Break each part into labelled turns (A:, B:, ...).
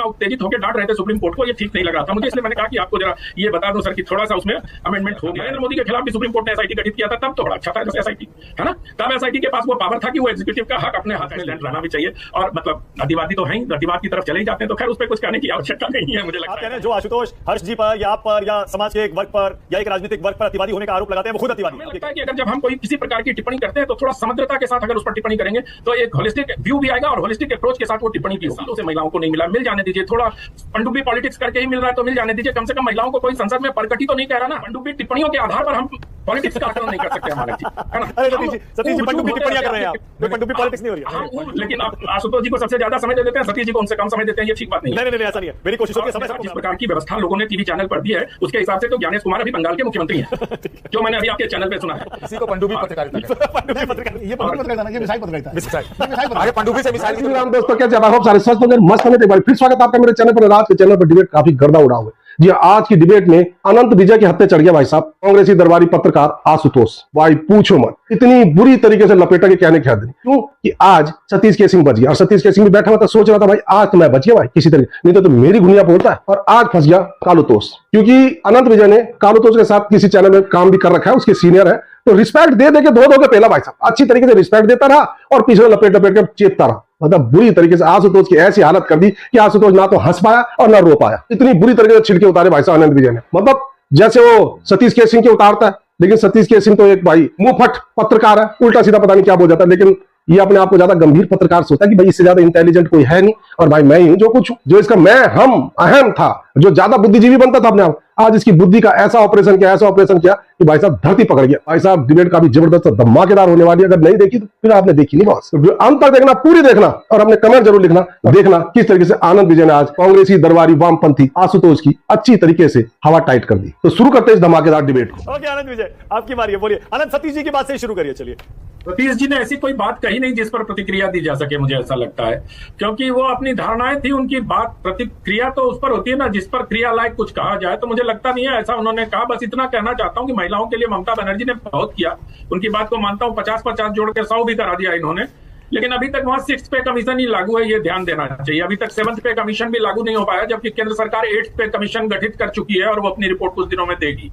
A: इतना उत्तेजित होकर डांट रहे थे सुप्रीम कोर्ट को, ये ठीक नहीं लग रहा था मुझे, इसलिए मैंने कहा कि आपको जरा ये बता दूं सर कि थोड़ा सा उसमें अमेंडमेंट हो गया। नरेंद्र मोदी के खिलाफ भी सुप्रीम कोर्ट ने एसआईटी गठित किया था, तब तो बड़ा अच्छा था एसआईटी, है ना। तब एसआईटी के पास वो पावर था कि वो एग्जीक्यूटिव का हक अपने हाथ में रहना भी चाहिए, और मतलब अतिवादी तो है ही, अतिवाद की तरफ चले ही जाते हैं, तो खैर उस पर कुछ कहने की आवश्यकता नहीं है मुझे लगता है।
B: जो आशुतोष हर्ष जी पर या आप पर या समाज के एक वर्ग पर या एक राजनीतिक वर्ग पर अतिवादी होने का आरोप लगाते हैं, वो खुद अतिवादी है।
A: लगता है कि अगर जब हम कोई किसी प्रकार की टिप्पणी करते हैं तो थोड़ा समग्रता के साथ अगर उस पर टिप्पणी करेंगे तो एक होलिस्टिक व्यू भी आएगा, और होलिस्टिक अप्रोच के साथ वो टिप्पणी भी होगी। उसे महिलाओं को नहीं मिला, मिल जाने दीजिए, थोड़ा पनडुब्बी पॉलिटिक्स करके ही मिल रहा है तो मिल जाने दीजिए, कम से कम महिलाओं को कोई संसद में परकटी तो नहीं कह रहा ना। पनडुब्बी टिप्पणियों के आधार पर हम पॉलिटिक्स का आकलन नहीं कर सकते हमारे जी, है ना।
B: अरे सतीश जी पनडुब्बी टिप्पणियां कर रहे हैं आप, पनडुब्बी पॉलिटिक्स नहीं हो रही है।
A: लेकिन आप आशुतोष जी को सबसे ज्यादा समय दे देते हैं, सतीश जी को उनसे कम समय देते हैं, ये ठीक बात नहीं है।
B: नहीं ऐसा नहीं है, मेरी कोशिश होगी समय
A: जिस प्रकार की व्यवस्था लोगों ने टीवी चैनल पर दी है उसके हिसाब से तो ज्ञानेश कुमार अभी बंगाल के मुख्यमंत्री हैं, जो मैंने अभी आपके चैनल पे सुना है।
C: इसी को पनडुब्बी पत्रकारिता
D: ये पत्रकारिता ना, ये मिसाइल पत्रकारिता।
C: आगे पनडुब्बी से मिसाइल।
D: दोस्तों क्या जब आप सारे स्वस्थ होंगे, मस्त होंगे, एक बार फिर स्वागत है आपका मेरे चैनल पर। रात के चैनल पर डिबेट काफी गर्दा उड़ा हुआ है जी। आज की डिबेट में अनंत विजय के हत्थे चढ़ गया भाई साहब, कांग्रेसी दरबारी पत्रकार आशुतोष। भाई पूछो मत, इतनी बुरी तरीके से लपेटा के कहने क्या दिन, क्यों कि आज सतीश के सिंह बच गया, और सतीश के सिंह भी बैठा हुआ था, सोच रहा था भाई आज तो मैं बच गया भाई किसी तरीके, नहीं तो मेरी गुनिया बोलता है, और आज फंस गया कालूतोष। क्योंकि अनंत विजय ने कालूतोष के साथ किसी चैनल में काम भी कर रखा है, उसके सीनियर है, तो रिस्पेक्ट दे के धो के पहला भाई साहब अच्छी तरीके से रिस्पेक्ट देता रहा और पीछे लपेट के चेतता रहा। मतलब बुरी तरीके से आशुतोष की ऐसी हालत कर दी कि आशुतोष ना तो हंस पाया और ना रो पाया। इतनी बुरी तरीके से छिड़के उतारे भाई साहब अनंत विजय ने, मतलब जैसे वो सतीश के सिंह के उतारता है, लेकिन सतीश के सिंह तो एक भाई मुंहफट पत्रकार है, उल्टा सीधा पता नहीं क्या बोल जाता है, लेकिन ये अपने आप को ज्यादा गंभीर पत्रकार सोचता है कि भाई इससे ज्यादा इंटेलिजेंट कोई है नहीं, और भाई मैं ही हूं जो कुछ, जो इसका मैं हम अहम था, जो ज्यादा बुद्धिजीवी बनता था अपने आप, आज इसकी बुद्धि का ऐसा ऑपरेशन किया कि भाई साहब धरती पकड़ गया। भाई साहब डिबेट काफी जबरदस्त धमाकेदार होने वाली है, अगर नहीं देखी तो फिर आपने देखी नहीं बॉस, तो अंत तक देखना, पूरी देखना, और अपने कमेंट जरूर लिखना, देखना किस तरीके से आनंद विजय ने आज कांग्रेसी दरबारी वामपंथी आशुतोष की अच्छी तरीके से हवा टाइट कर दी। तो शुरू करते हैं इस धमाकेदार डिबेट को।
B: ओके आनंद विजय आपकी बारी है, बोलिए। आनंद सतीश जी की बात से शुरू करिए, चलिए।
A: सतीश जी ने ऐसी कोई बात कही नहीं जिस पर प्रतिक्रिया दी जा सके, मुझे ऐसा लगता है, क्योंकि वो अपनी धारणाएं थी, उनकी बात, प्रतिक्रिया तो उस पर होती है ना जिस पर क्रिया लायक कुछ कहा जाए, तो मुझे लगता नहीं है ऐसा उन्होंने कहा। बस इतना कहना चाहता हूं कि महिलाओं के लिए ममता बनर्जी ने बहुत किया, उनकी बात को मानता हूं, 50-50 जोड़ के 100 भी करा दिया इन्होंने, लेकिन अभी तक वहां 6th पे कमीशन ही लागू है, ये ध्यान देना चाहिए। अभी तक 7th पे कमीशन भी लागू नहीं हो पाया, जबकि केंद्र सरकार 8th पे कमीशन गठित कर चुकी है और वो अपनी रिपोर्ट कुछ दिनों में देगी।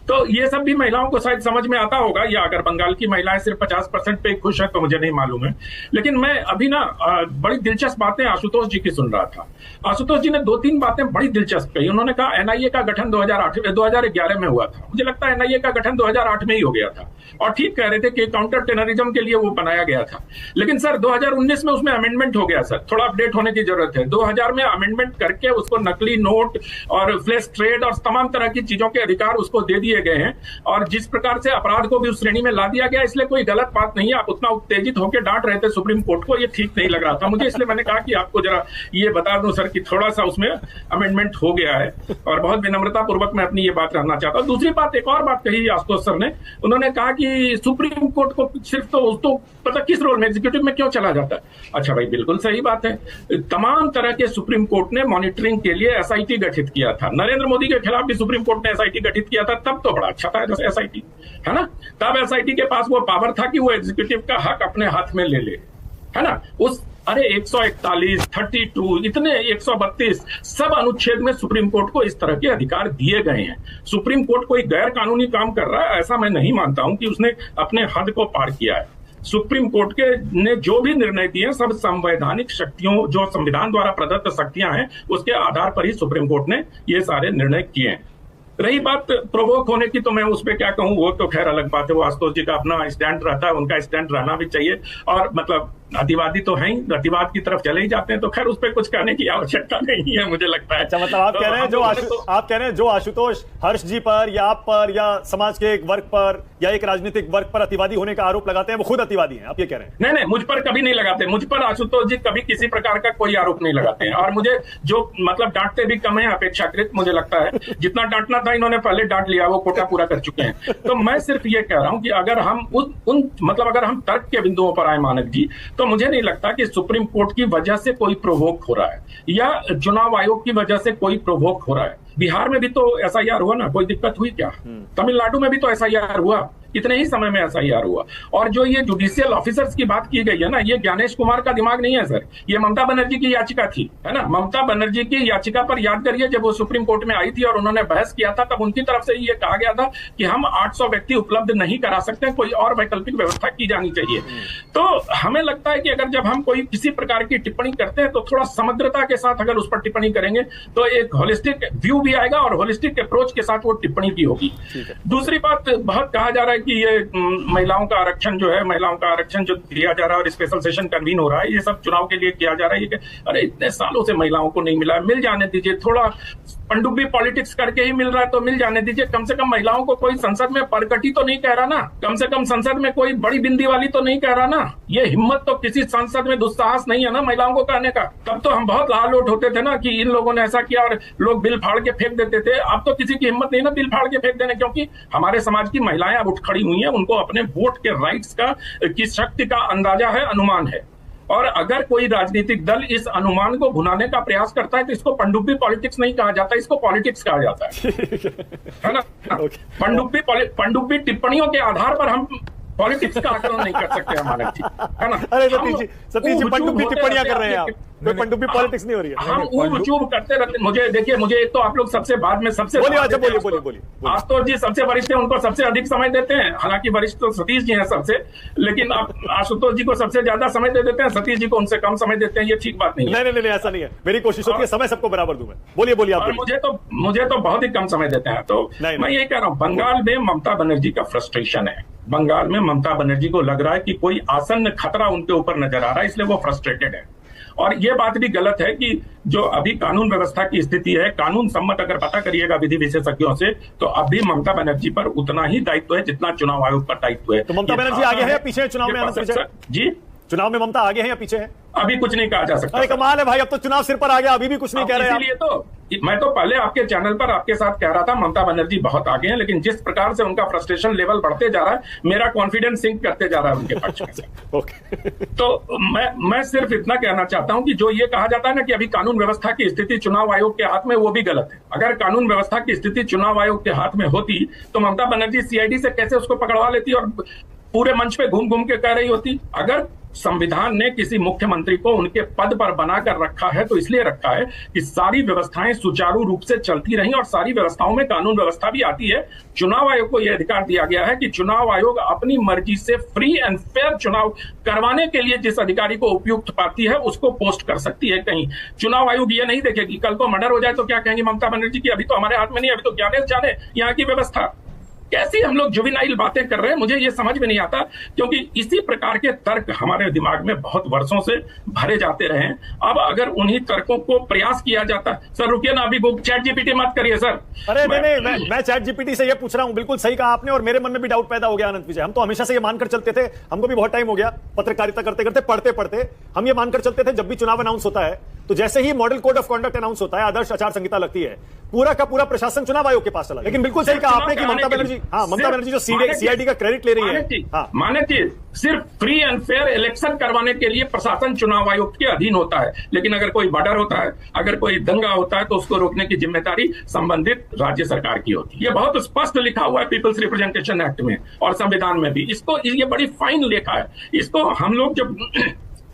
A: तो ये सब भी महिलाओं को शायद समझ में आता होगा, या अगर बंगाल की महिलाएं सिर्फ 50% पे खुश है तो मुझे नहीं मालूम है। लेकिन मैं अभी ना बड़ी दिलचस्प बातें आशुतोष जी की सुन रहा था। आशुतोष जी ने 2-3 बातें बड़ी दिलचस्प कही। उन्होंने कहा एनआईए का गठन 2011 में हुआ था। मुझे लगता है एनआईए का गठन 2008 में ही हो गया था, और ठीक कह रहे थे कि काउंटर टेररिज्म के लिए वो बनाया गया था। लेकिन सर 2019 में उसमें अमेंडमेंट हो गया, सर थोड़ा अपडेट होने की जरूरत है। 2000 में अमेंडमेंट करके उसको नकली नोट और फ्लैश ट्रेड और तमाम तरह की चीजों के अधिकार उसको दे दिए गए हैं, और जिस प्रकार से अपराध को भी उस श्रेणी में ला दिया गया, इसलिए कोई गलत बात नहीं है। आप उतना उत्तेजित होकर डांट रहे थे सुप्रीम कोर्ट को, ये ठीक नहीं लग रहा था मुझे, इसलिए मैंने कहा कि आपको जरा ये बता दूं सर कि थोड़ा सा उसमें अमेंडमेंट हो गया है, और बहुत विनम्रता पूर्वक मैं अपनी ये बात रखना चाहता हूँ। दूसरी बात, एक और बात कही आशुतोष सर ने, उन्होंने कहा कि सुप्रीम कोर्ट को सिर्फ तो पता किस रोल में, एग्जीक्यूटिव में क्यों चला जाता है। अच्छा भाई, बिल्कुल सही बात है। तमाम तरह के सुप्रीम कोर्ट ने मॉनिटरिंग के लिए एसआईटी गठित किया था। नरेंद्र मोदी के खिलाफ भी सुप्रीम कोर्ट ने एसआईटी गठित किया था, तब तो बड़ा अच्छा था एसआईटी, है ना। तब एसआईटी के पास वो पावर था कि वो एग्जीक्यूटिव का हक अपने हाथ में ले ले, है ना। उस 141, 32, इतने 132 सब अनुच्छेद में सुप्रीम कोर्ट को इस तरह के अधिकार दिए गए हैं। सुप्रीम कोर्ट कोई गैर कानूनी काम कर रहा है ऐसा मैं नहीं मानता हूं कि उसने अपने हद को पार किया है। सुप्रीम कोर्ट के ने जो भी निर्णय दिए सब संवैधानिक शक्तियों, जो संविधान द्वारा प्रदत्त शक्तियां हैं, उसके आधार पर ही सुप्रीम कोर्ट ने ये सारे निर्णय किए हैं। रही बात प्रोवोक होने की, तो मैं उस पर क्या कहूं, वो तो खैर अलग बात है, वो आशुतोष जी का अपना स्टैंड रहता है, उनका स्टैंड रहना भी चाहिए, और मतलब अतिवादी तो है ही, अतिवाद की तरफ चले ही जाते हैं, तो खैर उस पर कुछ कहने की आवश्यकता नहीं है मुझे लगता है।
B: अच्छा, मतलब आप कह रहे हैं जो आशुतोष हर्ष जी पर या आप पर या समाज के एक वर्ग पर या एक राजनीतिक वर्ग पर अतिवादी होने का आरोप लगाते हैं, वो खुद अतिवादी हैं, आप ये कह रहे हैं।
A: नहीं, मुझ पर कभी नहीं लगाते, मुझ पर आशुतोष जी कभी किसी प्रकार का कोई आरोप नहीं लगाते हैं, और मुझे जो मतलब डांटते भी कम है अपेक्षाकृत, मुझे लगता है जितना डांटना था इन्होंने पहले डांट लिया, वो कोटा पूरा कर चुके हैं। तो मैं सिर्फ ये कह रहा हूं कि अगर हम अगर हम तर्क के बिंदुओं पर आए मानक जी, तो मुझे नहीं लगता कि सुप्रीम कोर्ट की वजह से कोई प्रोवोक हो रहा है या चुनाव आयोग की वजह से कोई प्रोवोक हो रहा है। बिहार में भी तो एसआईआर हुआ ना, कोई दिक्कत हुई क्या? तमिलनाडु में भी तो एसआईआर हुआ, इतने ही समय में एसआईआर हुआ। और जो ये जुडिशियल ऑफिसर्स की बात की गई है ना, ये ज्ञानेश कुमार का दिमाग नहीं है सर, ये ममता बनर्जी की याचिका थी, है ना। ममता बनर्जी की याचिका पर याद करिए, जब वो सुप्रीम कोर्ट में आई थी और उन्होंने बहस किया था, तब उनकी तरफ से ये कहा गया था कि हम 800 व्यक्ति उपलब्ध नहीं करा सकते, कोई और वैकल्पिक व्यवस्था की जानी चाहिए। तो हमें लगता है कि अगर जब हम कोई किसी प्रकार की टिप्पणी करते हैं तो थोड़ा समग्रता के साथ अगर उस पर टिप्पणी करेंगे तो एक होलिस्टिक व्यू भी आएगा और होलिस्टिक अप्रोच के साथ वो टिप्पणी भी होगी। दूसरी बात, बहुत कहा जा रहा है कि ये महिलाओं का आरक्षण जो है, महिलाओं का आरक्षण जो दिया जा रहा है और स्पेशल सेशन कन्वीन हो रहा है, ये सब चुनाव के लिए किया जा रहा है। अरे इतने सालों से महिलाओं को नहीं मिला, मिल जाने दीजिए, थोड़ा पनडुब्बी पॉलिटिक्स करके ही मिल रहा है तो मिल जाने दीजिए। कम से कम महिलाओं को कोई संसद में परकटी तो नहीं कह रहा ना, कम से कम संसद में कोई बड़ी बिंदी वाली तो नहीं कह रहा ना। ये हिम्मत तो किसी सांसद में दुस्साहस नहीं है ना महिलाओं को कहने का। तब तो हम बहुत लालोट होते थे ना कि इन लोगों ने ऐसा किया और लोग बिल फाड़ के फेंक देते थे। अब तो किसी की हिम्मत नहीं ना बिल फाड़ के फेंक देने, क्योंकि हमारे समाज की महिलाएं अब उठ खड़ी हुई हैं, उनको अपने वोट के राइट्स की शक्ति का अंदाजा है, अनुमान है। और अगर कोई राजनीतिक दल इस अनुमान को भुनाने का प्रयास करता है तो इसको पनडुब्बी पॉलिटिक्स नहीं कहा जाता, इसको पॉलिटिक्स कहा जाता है ना। पनडुब्बी टिप्पणियों के आधार पर हम पॉलिटिक्स का आकलन नहीं कर सकते हमारे, है ना।
B: अरे सतीश जी पनडुब्बी टिप्पणियां कर रहे हैं आप, कोई पनडुब्बी पॉलिटिक्स नहीं हो रही है।
A: हम ऊब चूब करते रहते। मुझे एक तो आप लोग सबसे बाद में सबसे
B: बोलिए
A: आशुतोष जी सबसे वरिष्ठ है, उनको सबसे अधिक समय देते हैं। हालांकि वरिष्ठ तो सतीश जी हैं सबसे, लेकिन आप आशुतोष जी को सबसे ज्यादा समय दे देते हैं, सतीश जी को उनसे कम समय देते हैं। ये ठीक बात नहीं है।
B: नहीं ऐसा नहीं है, मेरी कोशिश होती है समय सबको बराबर दूं मैं। बोलिए आप।
A: मुझे तो बहुत ही कम समय देते हैं। तो मैं यही कह रहा हूँ, बंगाल में ममता बनर्जी का फ्रस्ट्रेशन है। बंगाल में ममता बनर्जी को लग रहा है कि कोई आसन्न खतरा उनके ऊपर नजर आ रहा है, इसलिए वो फ्रस्ट्रेटेड है। और ये बात भी गलत है कि जो अभी कानून व्यवस्था की स्थिति है, कानून सम्मत अगर पता करिएगा विधि विशेषज्ञों से, तो अभी ममता बनर्जी पर उतना ही दायित्व है जितना चुनाव आयोग पर दायित्व है।
B: तो ममता बनर्जी आगे है या पीछे है चुनाव में?
A: जी,
B: चुनाव में ममता आगे है या पीछे है?
A: अभी कुछ नहीं कहा जा सकता।
B: अरे कमाल है भाई, अब तो चुनाव सिर पर आ गया, अभी भी कुछ नहीं कह रहे हैं।
A: इसीलिए तो मैं तो पहले आपके चैनल पर आपके साथ कह रहा था ममता बनर्जी बहुत आगे हैं, लेकिन जिस प्रकार से उनका फ्रस्ट्रेशन लेवल बढ़ते जा रहा है, मेरा कॉन्फिडेंस सिंक करते जा रहा है उनके पक्ष में से। तो मैं सिर्फ इतना कहना चाहता हूं कि जो ये कहा जाता है ना कि अभी कानून व्यवस्था की स्थिति चुनाव आयोग के हाथ में, वो भी गलत है। अगर कानून व्यवस्था की स्थिति चुनाव आयोग के हाथ में होती तो ममता बनर्जी सीआईडी से कैसे उसको पकड़वा लेती और पूरे मंच पे घूम घूम के कह रही होती। अगर संविधान ने किसी मुख्यमंत्री को उनके पद पर बनाकर रखा है तो इसलिए रखा है कि सारी व्यवस्थाएं सुचारू रूप से चलती रहें, और सारी व्यवस्थाओं में कानून व्यवस्था भी आती है। चुनाव आयोग को यह अधिकार दिया गया है कि चुनाव आयोग अपनी मर्जी से फ्री एंड फेयर चुनाव करवाने के लिए जिस अधिकारी को उपयुक्त पाती है उसको पोस्ट कर सकती है कहीं। चुनाव आयोग ये नहीं देखेगी कल को मर्डर हो जाए तो क्या कहेंगे ममता बनर्जी की अभी तो हमारे हाथ में नहीं, अभी तो ज्ञानेश जाने यहाँ की व्यवस्था। कैसी हम लोग जुवेनाइल बातें कर रहे हैं, मुझे ये समझ में नहीं आता, क्योंकि इसी प्रकार के तर्क हमारे दिमाग में बहुत वर्षों से भरे जाते रहे हैं। अब अगर उन्हीं तर्कों को प्रयास किया जाता, सर रुकिए ना, अभी चैट जीपीटी मत करिए सर।
B: अरे नहीं, मैं चैट जीपीटी से ये पूछ रहा हूं, बिल्कुल सही कहा आपने, और मेरे मन में भी डाउट पैदा हो गया आनंद विजय। हम तो हमेशा से ये मानकर चलते थे, हमको भी बहुत टाइम हो गया पत्रकारिता करते करते, पढ़ते पढ़ते हम ये मानकर चलते थे, जब भी चुनाव अनाउंस होता है तो जैसे ही model code of conduct announce होता है, आदर्श आचार संहिता लगती है, पूरा का पूरा प्रशासन चुनाव आयोग के पास चला। लेकिन बिल्कुल सही कहा आपने कि ममता बनर्जी जो सीआईडी का क्रेडिट ले रही है,
A: माने चीज सिर्फ फ्री एंड फेयर इलेक्शन करवाने के लिए प्रशासन चुनाव आयोग के अधीन होता है, लेकिन अगर कोई मर्डर होता है, अगर कोई दंगा होता है, तो उसको रोकने की जिम्मेदारी संबंधित राज्य सरकार की होती है। ये बहुत स्पष्ट लिखा हुआ है पीपल्स रिप्रेजेंटेशन एक्ट में और संविधान में भी। इसको ये बड़ी फाइन लेखा है, इसको हम लोग जब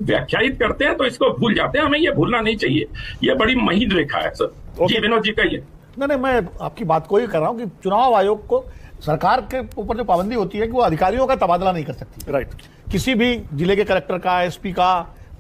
A: व्याख्यायित करते हैं तो इसको भूल जाते हैं, हमें ये भूलना नहीं चाहिए। ये बड़ी महीन रेखा है सर। जी विनोद जी कहिए।
C: नहीं, मैं आपकी बात को ही कर रहा हूं कि चुनाव आयोग को सरकार के ऊपर जो पाबंदी होती है कि वो अधिकारियों का तबादला नहीं कर सकती।
B: राइट।
C: किसी भी जिले के कलेक्टर का, एसपी का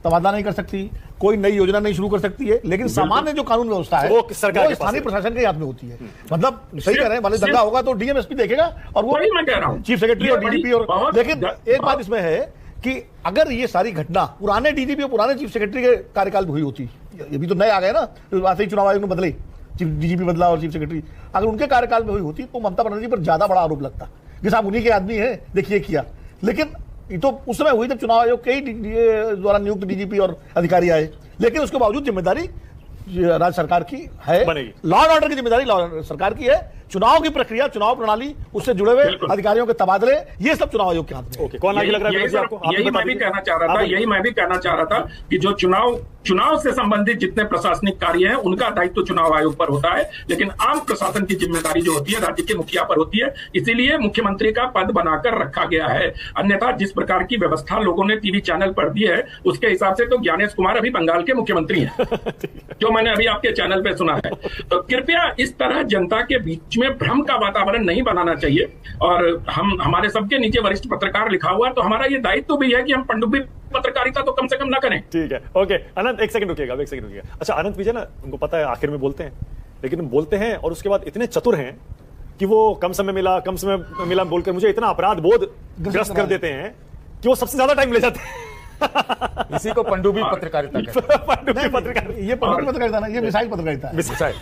C: तबादला नहीं कर सकती, कोई नई योजना नहीं शुरू कर सकती है, लेकिन सामान्य जो कानून व्यवस्था है वो स्थानीय प्रशासन के हाथ में होती है। मतलब सही कह रहे हैं, मान दंगा होगा तो डीएमएसपी देखेगा और वो
A: मैं कह रहा हूं
C: चीफ सेक्रेटरी और डीजीपी। और लेकिन एक बात इसमें है कि अगर ये सारी घटना पुराने डीजीपी और पुराने चीफ सेक्रेटरी के कार्यकाल में हुई होती, ये भी तो नए आ गए ना, तो वैसे ही चुनाव आयोग ने बदले, डीजीपी बदला और चीफ सेक्रेटरी, अगर उनके कार्यकाल में हुई होती तो ममता बनर्जी पर ज्यादा बड़ा आरोप लगता कि साहब उन्हीं के आदमी है, देखिए किया। लेकिन ये तो उस समय हुई जब चुनाव आयोग के ही द्वारा नियुक्त डीजीपी और अधिकारी आए, लेकिन उसके बावजूद जिम्मेदारी राज्य सरकार की है, लॉ एंड ऑर्डर की जिम्मेदारी सरकार की है। चुनाव की प्रक्रिया, चुनाव प्रणाली, उससे जुड़े हुए अधिकारियों के तबादले, ये सब चुनाव आयोग के हाथ में।
B: ओके, कौन आगे लग रहा है आपको?
A: यही मैं भी कहना चाह रहा था कि जो चुनाव से संबंधित जितने प्रशासनिक कार्य हैं उनका दायित्व चुनाव आयोग पर होता है, लेकिन आम प्रशासन की जिम्मेदारी जो होती है राज्य के मुखिया पर होती है। इसीलिए मुख्यमंत्री का पद बनाकर रखा गया है। अन्यथा जिस प्रकार की व्यवस्था लोगों ने टीवी चैनल पर दी है उसके हिसाब से तो ज्ञानेश कुमार अभी बंगाल के मुख्यमंत्री हैं जो मैंने अभी आपके चैनल पे सुना है। तो कृपया इस तरह जनता के बीच में भ्रम का वातावरण नहीं बनाना चाहिए। और हमारे सबके नीचे वरिष्ठ पत्रकार लिखा हुआ है, तो हमारा ये दायित्व भी है कि हम पनडुब्बी पत्रकारिता तो कम से कम ना करें।
B: ठीक है, ओके अनंत, एक सेकंड रुकिएगा। अच्छा अनंत विजय ना, उनको पता है आखिर में बोलते हैं, लेकिन बोलते हैं और उसके बाद इतने चतुर हैं कि वो कम समय मिला बोलकर मुझे इतना अपराध बोध ग्रस्त कर देते हैं कि वो सबसे ज्यादा टाइम ले जाते हैं।
E: इसी को पनडुब्बी पत्रकारिता कहते हैं।
B: पनडुब्बी पत्रकारिता,
C: ये पनडुब्बी पत्रकारिता ना, ये मिसाइल पत्रकारिता है।
E: मिसाइल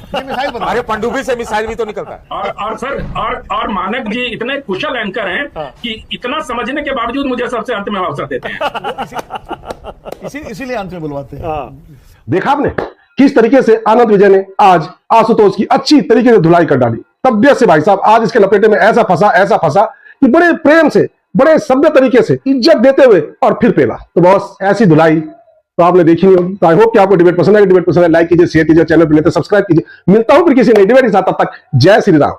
E: अरे पनडुब्बी से मिसाइल भी तो निकलता है।
A: और सर और मानक जी इतने कुशल एंकर हैं कि इतना समझने के बावजूद मुझे सबसे अंत में अवसर देते हैं।
C: इसीलिए अंत में बुलवाते हैं।
D: देखा आपने किस तरीके से आनंद विजय ने आज आशुतोष की अच्छी तरीके से धुलाई कर डाली। तबियत से भाई साहब आज इसके लपेटे में ऐसा फंसा कि बड़े प्रेम से, बड़े सभ्य तरीके से इज्जत देते हुए और फिर पेला। तो बॉस ऐसी धुलाई तो आपने देखी नहीं होगी। तो आई होप कि आपको डिबेट पसंद है। डिबेट पसंद है लाइक कीजिए, शेयर कीजिए, चैनल पर लेते सब्सक्राइब कीजिए। मिलता हूं फिर किसी नई डिबेट के साथ, तब तक जय श्री राम।